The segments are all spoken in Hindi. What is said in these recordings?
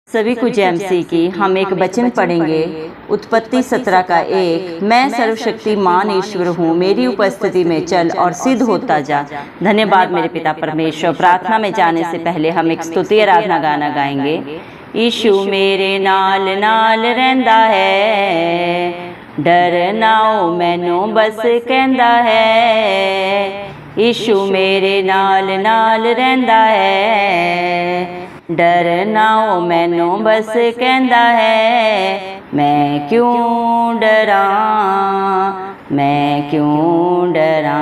सभी को जैमसी की हम एक वचन पढ़ेंगे। उत्पत्ति 17 का 1। मैं सर्वशक्तिमान ईश्वर हूँ, मेरी उपस्थिति में चल और सिद्ध होता जा। धन्यवाद मेरे पिता परमेश्वर। प्रार्थना में जाने से पहले हम एक स्तुति आराधना गाना गाएंगे। यीशु मेरे नाल नाल रहिंदा है, डर नाओ मैनू बस कहंदा है। यीशु मेरे नाल नाल रहिंदा है, डर नाओ मैनू बस कहंदा है। मैं क्यों डरा, मैं क्यों डरा,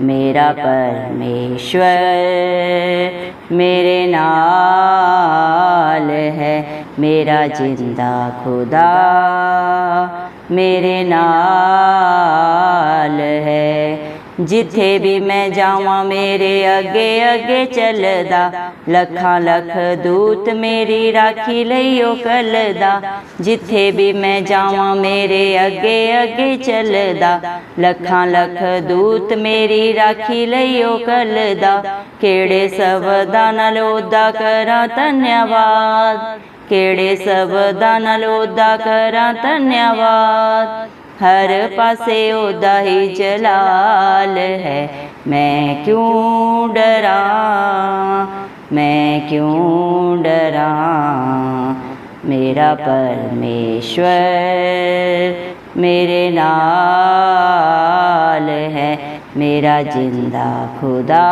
मेरा परमेश्वर मेरे नाल है। मेरा जिंदा खुदा मेरे नाल है। जिथे भी मैं जावां मेरे अगे अगे चलदा, लखां लख दूत मेरी राखी लईओ कलदा। जिथे भी मैं जावां मेरे अगे अगे चलदा, लखां लख दूत मेरी राखी लईओ कलदा। केड़े सबदा नाल ओदा करां धन्यवाद, केड़े सबदा नाल ओदा करां धन्यवाद। हर पासे ओदा ही जलाल है। मैं क्यों डरा, मैं क्यों डरा, मेरा परमेश्वर मेरे नाल है। मेरा जिंदा खुदा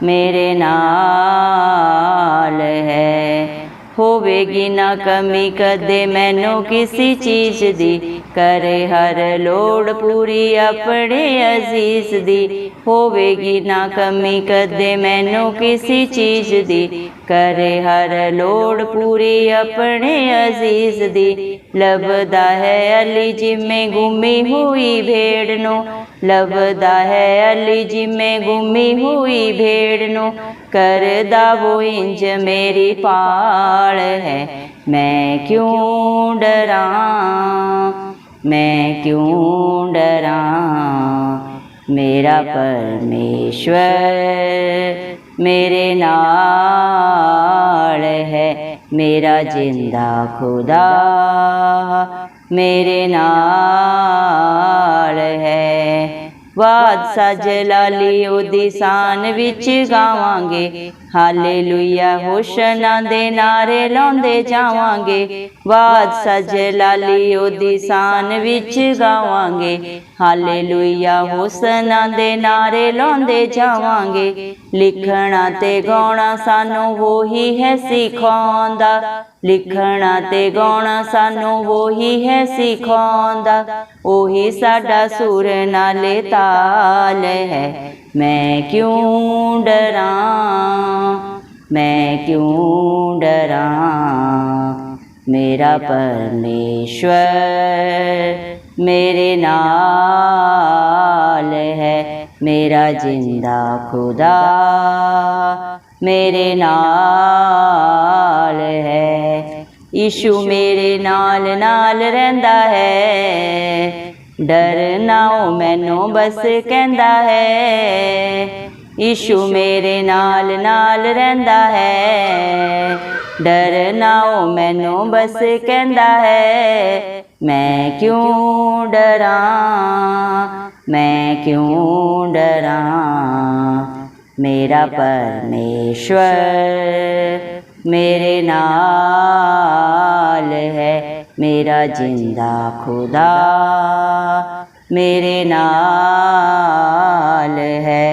मेरे नाल है। होवेगी ना कमी कदे मैनू किसी चीज दी, करे हर लोड़ पूरी अपने अजीज दी। होवेगी ना कमी कदे मैनू किसी चीज दी, करे हर लोड़ पूरी अपने अजीज दी। लभदा है अली जिम्मे गुमी हुई भेड़ नू, लभदा है अली जिम्मे गुमी हुई भेड़ नू। करदा वो इंज मेरी पाल है। मैं क्यों डरा, मैं क्यों डरा, मेरा परमेश्वर मेरे नाल है। मेरा जिंदा खुदा मेरे नाल है। वाद सज लाली ओदी शान विच गावांगे, हालेलुया होशना दे नारे लाउंदे जावांगे। वाद सज लाली ओदी शान विच गावांगे, हालेलुया होशना दे नारे लाउंदे जावांगे। लिखना ते गाउणा सानू वो ही है सिखाउंदा, लिखना ते गाउणा सानू वो ही है सिखाउंदा। ओही साडा सुर नाले ताल है। मैं क्यों डरा, मैं क्यों डरा, मेरा परमेश्वर मेरे नाल है। मेरा जिंदा खुदा मेरे नाल है। यीशु मेरे नाल नाल रहिंदा है, डर नाओ मैनू बस कहंदा है। यीशु मेरे नाल नाल रहिंदा है, डर नाओ मैनू बस कहंदा है। मैं क्यों डरा, मैं क्यों डरा, मेरा परमेश्वर मेरे नाल है। मेरा जिंदा खुदा मेरे नाल है।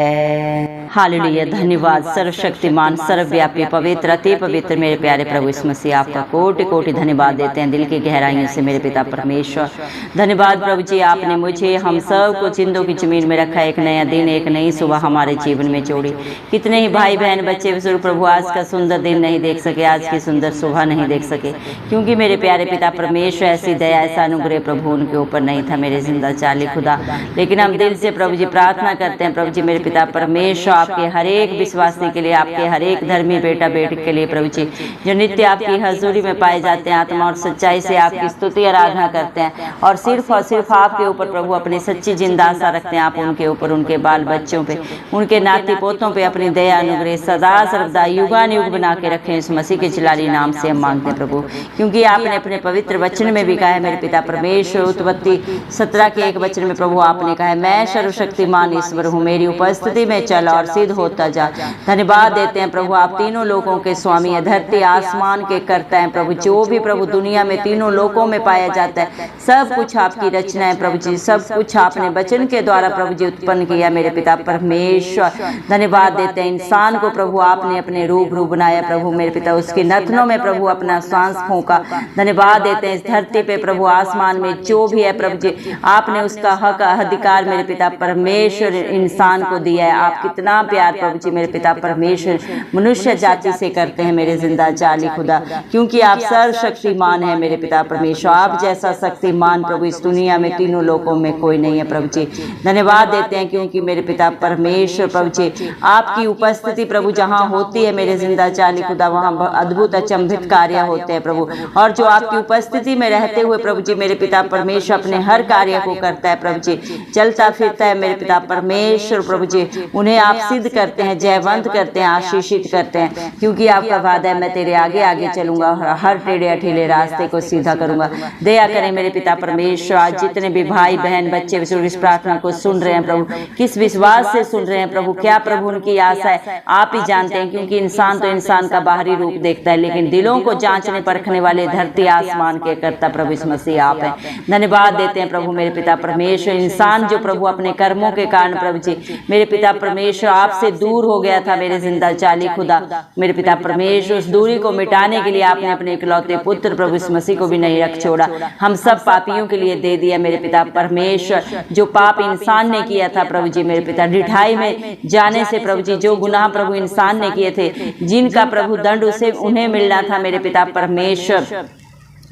हालेलुया। धन्यवाद सर्वशक्तिमान सर्वव्यापी पवित्र अति पवित्र मेरे प्यारे प्रभु यीशु मसीह, आपका कोटि कोटि धन्यवाद देते हैं दिल की गहराइयों से मेरे पिता परमेश्वर। धन्यवाद प्रभु जी, आपने मुझे हम सब को जिंदों की जमीन में रखा। एक नया दिन एक नई सुबह हमारे जीवन में जोड़ी। कितने ही भाई बहन बच्चे विश्व प्रभु आज का सुंदर दिन नहीं देख सके, आज की सुंदर सुबह नहीं देख सके, क्योंकि मेरे प्यारे पिता परमेश्वर ऐसी दया ऐसा अनुग्रह प्रभु उनके ऊपर नहीं था मेरे जिंदा चाली खुदा। लेकिन हम दिल से प्रभु जी प्रार्थना करते हैं प्रभु जी मेरे पिता परमेश्वर आपके हर एक विश्वासी के लिए, आपके हर एक धर्मी बेटा बेटी के लिए प्रभु जी, जो नित्य आपकी हजूरी में पाए जाते हैं, आत्मा और सच्चाई से आपकी स्तुति आराधना करते हैं और सिर्फ आपके ऊपर प्रभु अपनी सच्ची जिंदा आशा रखते हैं। आप उनके ऊपर, उनके बाल बच्चों पे, उनके नाती पोतों पे अपनी दया अनुग्रह सदा सर्वदा युगान युग बना के रखें। इस मसीह के जलाली नाम से हम मांगते हैं प्रभु, क्योंकि आपने अपने पवित्र वचन में भी कहा है मेरे पिता परमेश्वर, उत्पत्ति 17 के 1 वचन में प्रभु आपने कहा है, मैं सर्वशक्तिमान ईश्वर हूँ, मेरी उपस्थिति में चल और सिद्ध होता जा। धन्यवाद देते हैं प्रभु, आप तीनों लोकों के स्वामी है, धरती आसमान के करता है प्रभु। जो भी प्रभु दुनिया में तीनों लोकों में पाया जाता है, सब कुछ आपकी रचना है प्रभु जी, सब कुछ आपने वचन के द्वारा प्रभु जी उत्पन्न किया मेरे पिता परमेश्वर। धन्यवाद देते हैं, इंसान को प्रभु आपने अपने रूबरू बनाया प्रभु मेरे पिता, उसके नथनों में प्रभु अपना सांस फूंका। धन्यवाद देते हैं, इस धरती पे प्रभु आसमान में जो भी है प्रभु जी, आपने उसका हक अधिकार मेरे पिता परमेश्वर इंसान को दिया है। आप कितना प्यार प्रभु जी मेरे पिता परमेश्वर मनुष्य जाति से करते हैं मेरे जिंदा जाली खुदा, क्योंकि आप सर्वशक्तिमान है मेरे पिता परमेश्वर। आप जैसा शक्तिमान प्रभु इस दुनिया में तीनों लोकों में कोई नहीं है प्रभु जी। धन्यवाद देते हैं, क्योंकि मेरे पिता परमेश्वर प्रभु जी आपकी उपस्थिति प्रभु जहाँ होती है मेरे जिंदा जाली खुदा, वहाँ अद्भुत अचंभित कार्य होते हैं प्रभु। और जो आपकी उपस्थिति में रहते हुए प्रभु जी मेरे पिता परमेश्वर अपने हर कार्य को करता है प्रभु जी, चलता फिरता है मेरे पिता परमेश्वर प्रभु जी, उन्हें आप सिद्ध करते हैं, जयवंत करते हैं, आशीषित करते हैं, क्योंकि आपका वादा है मैं तेरे आगे आगे चलूंगा, हर टेढ़े अठेले रास्ते को सीधा करूंगा। दया करें मेरे पिता परमेश्वर, आज जितने भी भाई बहन बच्चे इस प्रार्थना को सुन रहे हैं प्रभु, किस विश्वास से सुन रहे हैं प्रभु, क्या प्रभु उनकी आशा है आप ही जानते हैं, क्योंकि इंसान तो इंसान का बाहरी रूप देखता है, लेकिन दिलों को जांचने परखने वाले धरती आसमान के करता प्रभु इस मसीह आप हैं। धन्यवाद देते हैं प्रभु मेरे पिता परमेश्वर, इंसान जो प्रभु अपने कर्मों के कारण प्रभु जी मेरे पिता परमेश्वर आपसे दूर हो गया था मेरे जिंदा जाली खुदा मेरे पिता परमेश्वर, उस दूरी को मिटाने के लिए आपने अपने इकलौते पुत्र प्रभु इस मसीह को भी नहीं रख छोड़ा, हम सब पापियों के लिए दे दिया मेरे पिता परमेश्वर। जो पाप इंसान ने किया था प्रभु जी मेरे पिता, ढिठाई में जाने से प्रभु जी जो गुनाह प्रभु इंसान ने किए थे, जिनका प्रभु दंड उसे उन्हें मिलना था मेरे पिता परमेश्वर,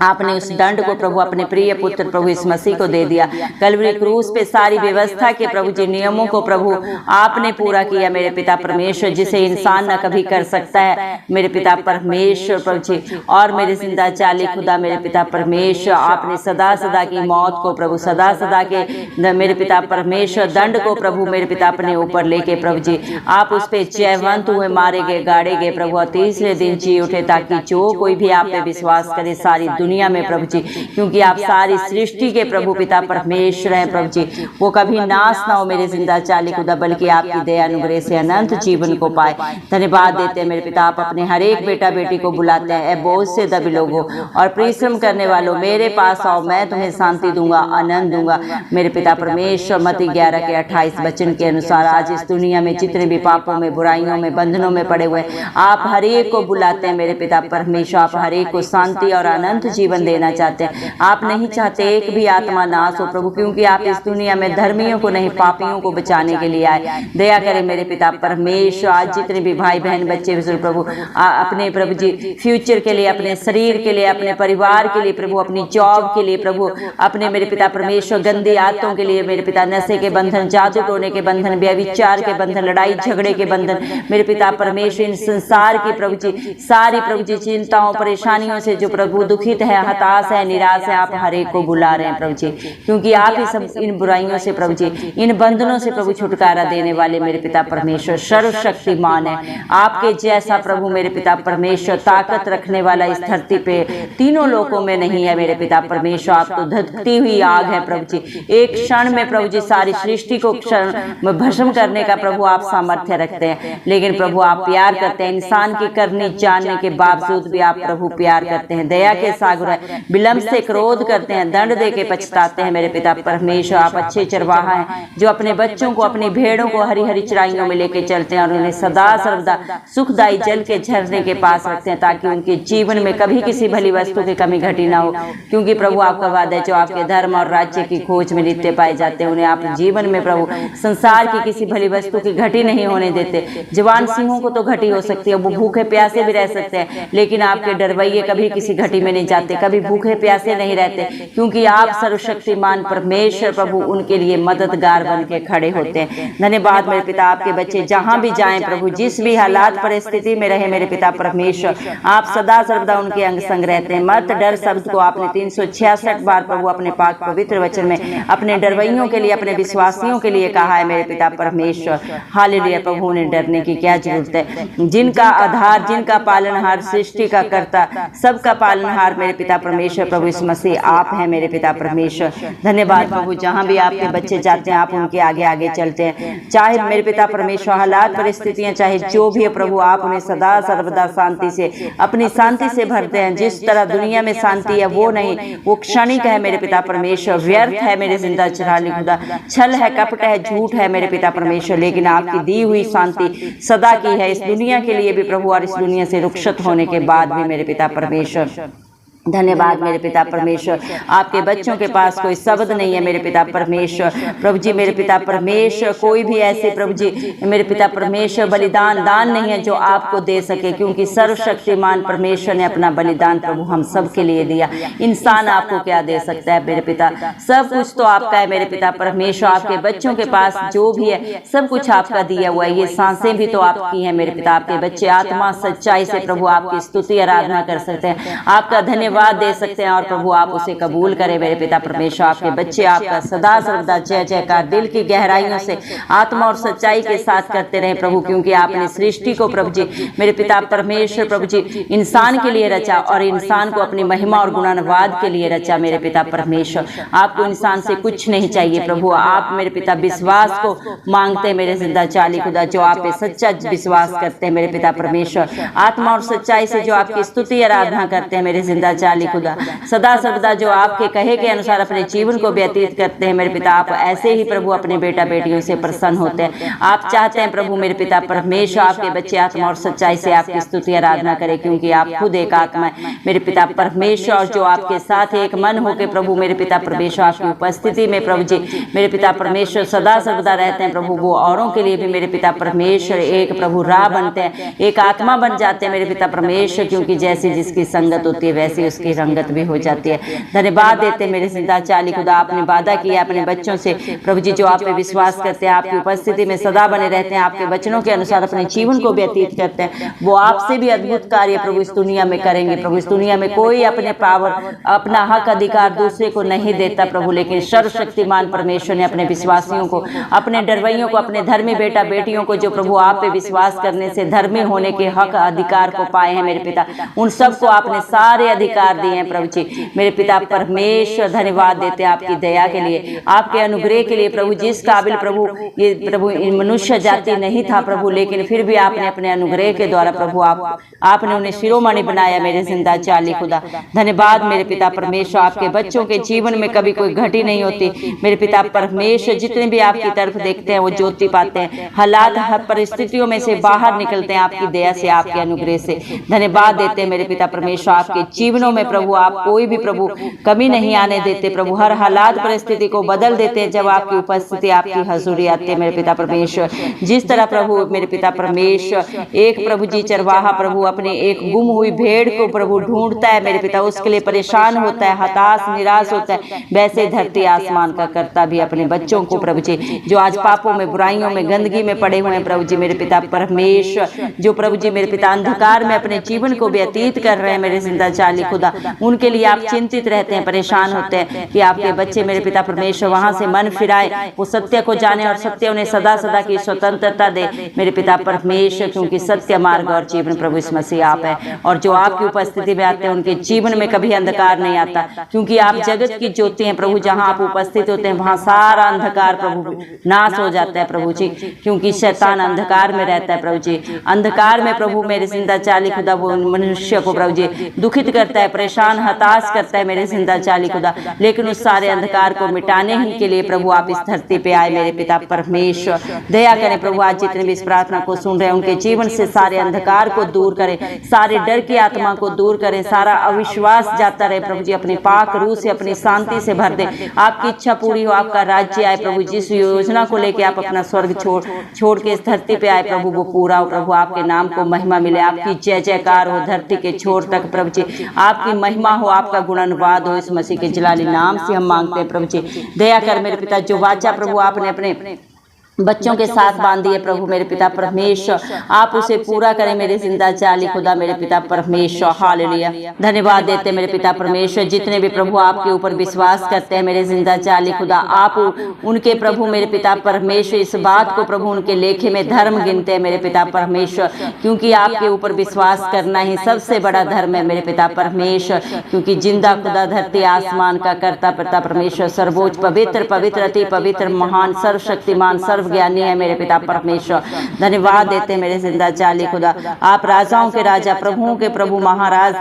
आपने उस दंड को प्रभु अपने प्रिय पुत्र प्रभु इस मसीह को दे दिया। कलवरी क्रूस पे सारी व्यवस्था के प्रभु जी नियमों को प्रभु आपने पूरा किया मेरे पिता परमेश्वर, जिसे इंसान न कभी कर सकता है मेरे पिता परमेश्वर प्रभु जी। और मेरे जिंदा जाली खुदा मेरे पिता परमेश्वर, आपने सदा सदा की मौत को प्रभु, सदा सदा के मेरे पिता परमेश्वर दंड को प्रभु मेरे पिता अपने ऊपर लेके प्रभु जी आप उस पे जयवंत हुए, मारे गए, गाड़े गए प्रभु, और तीसरे दिन जी उठे, ताकि जो कोई भी आप पे विश्वास करे सारी दुनिया में प्रभु जी, क्योंकि आप सारी सृष्टि के प्रभु पिता परमेश्वर हैं प्रभु जी, वो कभी नाश ना हो मेरे जिंदा जाली खुदा, बल्कि आपकी दया अनुग्रह से अनंत जीवन को पाए। धन्यवाद देते हैं मेरे पिता, आप अपने हर एक बेटा बेटी को बुलाते हैं, बोझ से दबे लोगों और परिश्रम करने वालों मेरे पास आओ, मैं तुम्हें शांति दूंगा, आनंद दूंगा मेरे पिता परमेश्वर। मत्ती 11 के 28 वचन के अनुसार आज इस दुनिया में जितने भी पापों में, बुराइयों में, बंधनों में पड़े हुए आप हर एक को बुलाते हैं मेरे पिता परमेश्वर, आप हर एक को शांति और अनंत जीवन देना चाहते हैं। आप नहीं चाहते एक भी आत्मा नाश हो प्रभु, क्योंकि आप इस दुनिया में धर्मियों को नहीं पापियों को बचाने के लिए आए। दया करें मेरे पिता परमेश्वर, आज जितने भी भाई बहन बच्चे प्रभु अपने प्रभु जी फ्यूचर के लिए, अपने शरीर के लिए, अपने परिवार के लिए प्रभु, अपनी जॉब के लिए प्रभु, अपने मेरे पिता परमेश्वर गंदी आदतों के लिए मेरे पिता, नशे के बंधन, जादू टोने के बंधन, व्यभिचार के बंधन, लड़ाई झगड़े के बंधन मेरे पिता परमेश्वर, इन संसार की प्रभु जी सारी प्रभु जी चिंताओं परेशानियों से जो प्रभु दुखित है, हताश है, निराश है, आप हर एक को बुला रहे हैं प्रभु जी, क्योंकि आप ही सब इन बुराइयों से प्रभु जी, इन बंधनों से प्रभु छुटकारा देने वाले मेरे पिता परमेश्वर सर्वशक्तिमान है। आपके जैसा प्रभु मेरे पिता परमेश्वर ताकत रखने वाला इस धरती पे तीनों लोकों में नहीं है मेरे पिता परमेश्वर। आप तो धधकती हुई आग है प्रभु जी, एक क्षण में प्रभु जी सारी सृष्टि को क्षण में भस्म करने का प्रभु आप सामर्थ्य रखते हैं, लेकिन प्रभु आप प्यार करते हैं, इंसान की करनी जानने के बावजूद भी आप प्रभु प्यार करते हैं, दया के सागर है, विलंब से क्रोध करते हैं, दंड दे के पछताते हैं मेरे पिता परमेश्वर। आप अच्छे चरवाहा हैं जो अपने बच्चों को, अपनी भेड़ों को हरी हरी चराइयों में लेके चलते हैं और उन्हें सदा सर्वदा सुखदायी जल के झरने के पास रखते हैं, ताकि उनके जीवन में कभी किसी भली वस्तु की कमी घटी ना हो, क्योंकि प्रभु आपका वादा है जो आपके धर्म और राज्य की खोज में नित्य पाए जाते हैं, उन्हें आप जीवन में प्रभु संसार की किसी भली वस्तु की घटी नहीं होने देते। जवान सिंहों को तो घटी हो सकती है, वो भूखे प्यासे भी रह सकते हैं, लेकिन आपके डरवैये कभी किसी घटी में नहीं जाते। जाते, कभी भूखे प्यासे नहीं रहते, क्योंकि आप सर्वशक्तिमान परमेश्वर प्रभु उनके लिए मददगार बन के खड़े होते हैं। धन्यवाद मेरे पिता, आपके बच्चे जहां भी जाएं प्रभु, जिस भी हालात परिस्थिति में रहे मेरे पिता परमेश्वर, आप सदा सर्वदा उनके अंग संग रहते हैं। मत डर शब्द को आपने 366 बार प्रभु अपने पाक पवित्र वचन में अपने डरवैयों के लिए, अपने विश्वासियों के लिए कहा है मेरे पिता परमेश्वर। हालेलुया प्रभु, उन्हें डरने की क्या जरूरत है। जिनका आधार, जिनका पालनहार, सृष्टि का कर्ता, सबका पालनहार मेरे पिता परमेश्वर प्रभु यीशु मसीह आप हैं मेरे पिता परमेश्वर। धन्यवाद प्रभु, जहां भी आपके बच्चे जाते हैं आप उनके आगे आगे चलते हैं। चाहे मेरे पिता परमेश्वर हालात परिस्थितियां चाहे जो भी है प्रभु, आप उन्हें सदा सर्वदा शांति से, अपनी शांति से भरते हैं। जिस तरह दुनिया में शांति है वो नहीं, वो क्षणिक है मेरे पिता परमेश्वर, व्यर्थ है मेरे जिंदा चिराली खुदा, छल है, कपट है, झूठ है मेरे पिता परमेश्वर, लेकिन आपकी दी हुई शांति सदा की है इस दुनिया के लिए भी प्रभु, और इस दुनिया से रुखसत होने के बाद भी मेरे पिता परमेश्वर। धन्यवाद मेरे पिता परमेश्वर, आपके बच्चों के पास कोई शब्द नहीं है मेरे पिता परमेश्वर प्रभु जी। मेरे पिता परमेश्वर कोई भी ऐसे प्रभु जी मेरे पिता परमेश्वर बलिदान दान नहीं है जो आपको दे सके, क्योंकि सर्वशक्तिमान परमेश्वर ने अपना बलिदान प्रभु हम सब के लिए दिया। इंसान आपको क्या दे सकता है मेरे पिता, सब कुछ तो आपका है मेरे पिता परमेश्वर। आपके बच्चों के पास जो भी है सब कुछ आपका दिया हुआ है, ये सांसें भी तो आपकी हैं मेरे पिता। आपके बच्चे आत्मा सच्चाई से प्रभु आपकी स्तुति आराधना कर सकते हैं, आपका धन्यवाद दे सकते हैं, और प्रभु आप उसे कबूल करें मेरे पिता परमेश्वर। आपके बच्चे आपका सदा सर्वदा जय जयकार दिल की गहराइयों से आत्मा और सच्चाई के साथ करते रहे प्रभु, क्योंकि आपने सृष्टि को प्रभु जी मेरे पिता परमेश्वर प्रभु जी इंसान के लिए रचा, और इंसान को अपनी महिमा और गुणानुवाद के लिए रचा मेरे पिता परमेश्वर। आपको इंसान से कुछ नहीं चाहिए प्रभु, आप मेरे पिता विश्वास को मांगते हैं मेरे जिंदा चाली खुदा, जो आप पे सच्चा विश्वास करते हैं मेरे पिता परमेश्वर। आत्मा और सच्चाई से जो आपकी स्तुति आराधना करते हैं मेरे जिंदा चाली खुदा, सदा सर्वदा जो आपके कहे के अनुसार अपने जीवन को व्यतीत करते हैं मेरे पिता। आप ऐसे ही प्रभु अपने बेटा बेटियों से प्रसन्न होते हैं। आप चाहते हैं प्रभु मेरे पिता परमेश्वर आपके बच्चे आत्मा और सच्चाई से आपकी स्तुति आराधना करें, क्योंकि आप खुद एक आत्मा है मेरे पिता परमेश्वर, और जो आपके साथ एक मन होकर प्रभु मेरे पिता परमेश्वर आपकी उपस्थिति में प्रभु जी मेरे पिता परमेश्वर सदा सर्वदा रहते हैं प्रभु, वो औरों के लिए भी मेरे पिता परमेश्वर एक प्रभु राह बनते हैं, एक आत्मा बन जाते हैं मेरे पिता परमेश्वर, क्योंकि जैसी जिसकी संगत होती है वैसी उसकी रंगत भी हो जाती है। धन्यवाद देते मेरे जिंदा चाली खुदा, आपने वादा किया अपने बच्चों से प्रभु जी जो आप पे विश्वास करते हैं, आपकी उपस्थिति में सदा बने रहते हैं, आपके वचनों के अनुसार अपने जीवन को व्यतीत करते हैं, वो आपसे भी अद्भुत कार्य प्रभु इस दुनिया में करेंगे प्रभु। इस दुनिया में कोई अपने पावर अपना हक अधिकार दूसरे को नहीं देता प्रभु, लेकिन सर्वशक्तिमान परमेश्वर ने अपने विश्वासियों को, अपने डरवैयों को, अपने धर्मी बेटा बेटियों को जो प्रभु आप पे विश्वास करने से धर्मी होने के हक अधिकार को पाए हैं मेरे पिता, उन सबको आपने सारे अधिकार दिए हैं प्रभु जी मेरे पिता परमेश्वर। धन्यवाद देते हैं आपकी दया के लिए, आपके अनुग्रह के लिए प्रभु। जिस काबिल प्रभु ये प्रभु मनुष्य जाति नहीं था प्रभु, लेकिन फिर भी आपने अपने अनुग्रह के द्वारा प्रभु आपने उन्हें शिरोमणि बनाया मेरे जिंदा चाली खुदा। धन्यवाद मेरे पिता परमेश्वर, आपके बच्चों के जीवन में कभी कोई घटी नहीं होती मेरे पिता परमेश्वर। जितने भी आपकी तरफ देखते हैं वो ज्योति पाते हैं, हालात हर परिस्थितियों में से बाहर निकलते हैं आपकी दया से, आपके अनुग्रह से। धन्यवाद देते हैं मेरे पिता परमेश्वर, आपके जीवनों में प्रभु आप कोई भी प्रभु कमी नहीं आने देते प्रभु, हर हालात परिस्थिति को बदल देते हैं जब आपकी उपस्थिति आपकी हजूरी आती है मेरे पिता परमेश्वर। जिस तरह प्रभु मेरे पिता परमेश्वर एक प्रभु जी चरवाहा प्रभु अपने एक गुम हुई भेड़ को प्रभु ढूंढता है मेरे पिता, उसके लिए परेशान होता है, हताश निराश होता है, वैसे धरती आसमान का कर्ता भी अपने बच्चों को प्रभु जी जो आज पापों में बुराइयों में गंदगी में पड़े हुए हैं प्रभु जी मेरे पिता परमेश्वर, जो प्रभु जी मेरे पिता अंधकार में अपने जीवन को व्यतीत कर रहे हैं मेरे जिंदा चाली खुदा, उनके लिए आप चिंतित रहते हैं, परेशान होते हैं कि आपके बच्चे मेरे पिता परमेश्वर वहां से मन फिराए, वो सत्य को जाने और सत्य उन्हें सदा सदा की स्वतंत्रता दे मेरे पिता परमेश्वर, क्योंकि सत्य मार्ग और जीवन प्रभु इस मसीह आप है। और जो आपकी उपस्थिति में आते हैं उनके जीवन में कभी अंधकार नहीं आता, क्योंकि आप जगत की ज्योति हैं प्रभु। जहां आप उपस्थित होते हैं वहां सारा अंधकार प्रभु नाश हो जाता है प्रभु जी, क्योंकि शैतान अंधकार में रहता है प्रभु जी। अंधकार में प्रभु मेरे जिंदा चाली खुदा वो मनुष्य को प्रभु जी दुखित करता है, परेशान हताश करता है मेरे जिंदा चाली खुदा, लेकिन उस सारे अंधकार को मिटाने ही के लिए प्रभु आप इस धरती पे आए मेरे पिता परमेश्वर। दया करें प्रभु, आज जितने भी इस प्रार्थना को सुन रहे हैं उनके जीवन से सारे अंधकार को दूर करें, सारे डर की आत्मा को दूर करें, सारा अविश्वास जाता रहे प्रभु जी, अपने पाक रूह से अपनी शांति से भर दे, आपकी इच्छा पूरी हो, आपका राज्य आए प्रभु। जिस योजना को लेके आप अपना स्वर्ग छोड़ के इस धरती पे आए प्रभु वो पूरा हो प्रभु, आपके नाम को महिमा मिले, आपकी जय जयकार हो धरती के छोर तक प्रभु जी, आप आपकी महिमा हो, आपका गुणानुवाद हो, इस मसीह के जलाली नाम से हम मांगते हैं प्रभु जी। दया कर मेरे पिता, जो वाचा प्रभु आपने अपने बच्चों के साथ बांधी है प्रभु मेरे पिता परमेश्वर, आप उसे पूरा करें मेरे जिंदा जाली खुदा मेरे पिता परमेश्वर। हालेलुया। धन्यवाद देते मेरे पिता परमेश्वर, जितने भी प्रभु आपके ऊपर विश्वास करते हैं मेरे जिंदा जाली खुदा, आप उनके प्रभु मेरे पिता परमेश्वर इस बात को प्रभु उनके लेखे में धर्म गिनते हैं मेरे पिता परमेश्वर, क्योंकि आपके ऊपर विश्वास करना ही सबसे बड़ा धर्म है मेरे पिता परमेश्वर। क्योंकि जिंदा खुदा धरती आसमान का करता पिता परमेश्वर, सर्वोच्च पवित्र पवित्र अति पवित्र महान सर्वशक्तिमान ज्ञानी है मेरे पिता परमेश्वर। धन्यवाद देते हैं मेरे जिंदा जाली खुदा, आप राजाओं के राजा प्रभुओं के प्रभु महाराज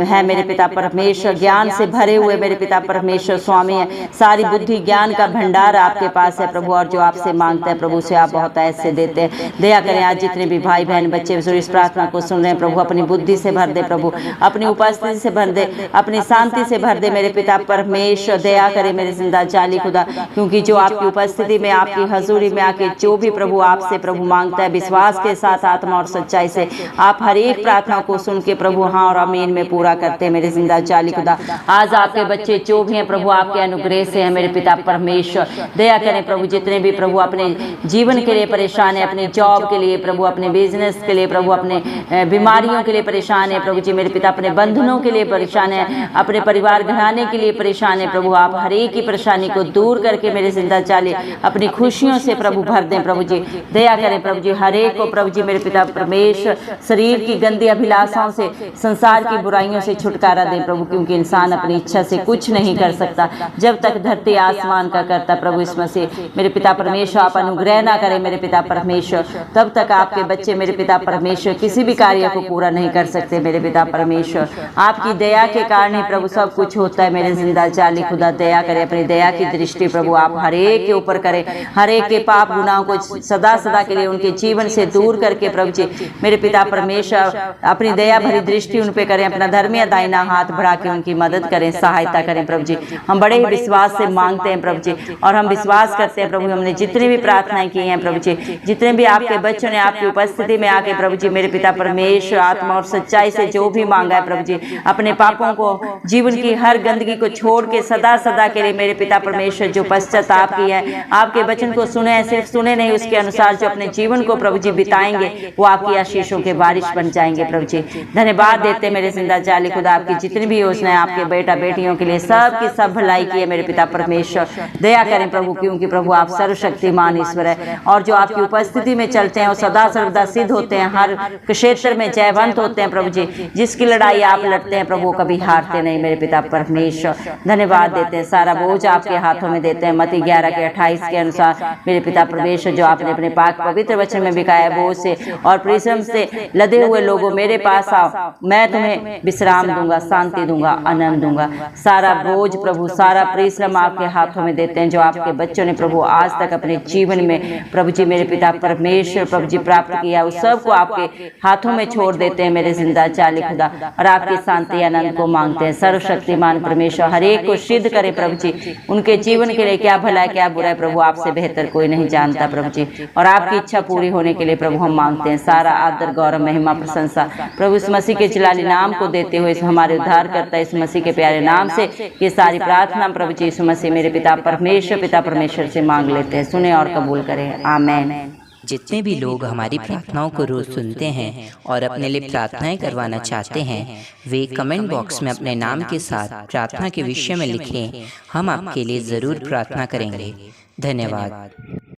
है मेरे पिता परमेश्वर, ज्ञान से भरे हुए मेरे पिता परमेश्वर स्वामी है। सारी बुद्धि ज्ञान का भंडार आपके पास है प्रभु, और जो आपसे मांगते हैं प्रभु से आप बहुत ऐसे देते हैं। दया करें आज जितने भी भाई बहन बच्चे इस प्रार्थना को सुन रहे हैं प्रभु, अपनी बुद्धि से भर दे प्रभु, अपनी उपस्थिति से भर दे, अपनी शांति से भर दे मेरे पिता परमेश्वर। दया करें मेरे जिंदा जाली खुदा, क्योंकि जो आपकी उपस्थिति में आपकी हजूरी में आके जो भी प्रभु आपसे प्रभु मांगता है विश्वास के साथ आत्मा और सच्चाई से, आप हर एक प्रार्थना को सुन के प्रभु हाँ और आमीन में पूरा करते हैं मेरे जिंदा जाली खुदा। आज आपके बच्चे जो भी हैं प्रभु आपके अनुग्रह से हैं मेरे पिता परमेश्वर। दया करें प्रभु, जितने भी प्रभु अपने जीवन के लिए परेशान है, अपने जॉब के लिए प्रभु, अपने बिजनेस के लिए प्रभु, अपने बीमारियों के लिए परेशान है प्रभु जी मेरे पिता, अपने बंधनों के लिए परेशान है, अपने परिवार घराने के लिए परेशान है प्रभु, आप हर एक की परेशानी को दूर करके मेरे जिंदा जाली अपनी खुशियों से प्रभु भर दें प्रभु जी। दया करें प्रभु जी, हर एक को प्रभु जी मेरे पिता परमेश्वर शरीर की गंदी अभिलाषाओं से, संसार की बुराइयों से छुटकारा दें प्रभु, क्योंकि इंसान अपनी इच्छा से कुछ नहीं कर सकता जब तक धरती आसमान का करता प्रभु इस मसीह मेरे पिता परमेश्वर आप अनुग्रह ना करें मेरे पिता परमेश्वर, तब तक आपके बच्चे मेरे पिता परमेश्वर किसी भी कार्य को पूरा नहीं कर सकते मेरे पिता परमेश्वर। आपकी दया के कारण ही प्रभु सब कुछ होता है मेरे जिंदा जाली खुदा। दया करें, अपनी दया की दृष्टि प्रभु आप हर एक के ऊपर करें, हर एक के पाप गुनाहों को सदा सदा के लिए उनके जीवन से दूर करके प्रभु जी मेरे पिता परमेश्वर अपनी दया भरी दृष्टि उन पे करें, अपना धर्मी दाहिना हाथ बढ़ा के उनकी मदद करें, सहायता करें प्रभु जी। हम बड़े ही विश्वास से मांगते हैं प्रभु जी, और हम विश्वास करते हैं प्रभु, हमने जितनी भी प्रार्थनाएं की हैं प्रभु जी, जितने भी आपके बच्चों ने आपकी उपस्थिति में आके प्रभु जी मेरे पिता परमेश्वर आत्मा और सच्चाई से जो भी मांगा है प्रभु जी, अपने पापों को, जीवन की हर गंदगी को छोड़ के सदा सदा के लिए मेरे पिता परमेश्वर जो पश्चाताप की है, आपके वचन को सुने हैं, सिर्फ सुने नहीं, उसके अनुसार जो अपने जीवन को प्रभु जी बिताएंगे वो आपकी आशीषों के बारिश बन जाएंगे प्रभु जी। धन्यवाद देते मेरे जिंदा जाली खुदा, आपकी जितनी भी योजनाएं आपके बेटा बेटियों के लिए सब की सब भलाई की है मेरे पिता परमेश्वर। दया करें प्रभु, क्योंकि प्रभु आप सर्वशक्तिमान ईश्वर है, और जो आपकी उपस्थिति में चलते हैं वो सदा सर्वदा सिद्ध होते हैं, हर क्षेत्र में जयवंत होते हैं प्रभु जी। जिसकी लड़ाई आप लड़ते हैं प्रभु कभी हारते नहीं मेरे पिता परमेश्वर। धन्यवाद देते हैं, सारा बोझ आपके हाथों में देते हैं। मत्ती 11 के 28 के अनुसार मेरे पिता परमेश्वर जो आपने अपने पाक पवित्र वचन में बिकाया बोझ से और परिश्रम से लदे हुए लोगों मेरे पास आओ, मैं तुम्हें विश्राम दूंगा, शांति दूंगा, आनंद दूंगा। सारा बोझ प्रभु, सारा परिश्रम आपके हाथों में देते हैं, जो आपके बच्चों ने प्रभु आज तक अपने जीवन में प्रभु जी मेरे पिता परमेश्वर प्रभु जी प्राप्त किया, उस सब को आपके हाथों में छोड़ देते हैं मेरे जिंदा जाली खुदा, और आपकी शांति आनंद को मांगते हैं। सर्वशक्तिमान परमेश्वर हर एक को सिद्ध करे प्रभु जी, उनके जीवन के लिए क्या भला है क्या बुरा है प्रभु आपसे बेहतर कोई नहीं जानता प्रभु जी, और आपकी इच्छा पूरी होने के लिए प्रभु हम मांगते हैं। सारा आदर गौरव महिमा प्रशंसा प्रभु इस मसीह के जलाली नाम को देते हुए, इस हमारे उद्धार करता इस मसीह के प्यारे नाम से ये सारी प्रार्थना प्रभु जी इस मसीह मेरे पिता परमेश्वर से मांग लेते हैं। सुने और कबूल करें, आमीन। जितने भी लोग हमारी प्रार्थनाओं को रोज सुनते हैं और अपने लिए प्रार्थनाएं करवाना चाहते हैं, वे कमेंट बॉक्स में अपने नाम के साथ प्रार्थना के विषय में लिखें, हम आपके लिए ज़रूर प्रार्थना करेंगे। धन्यवाद।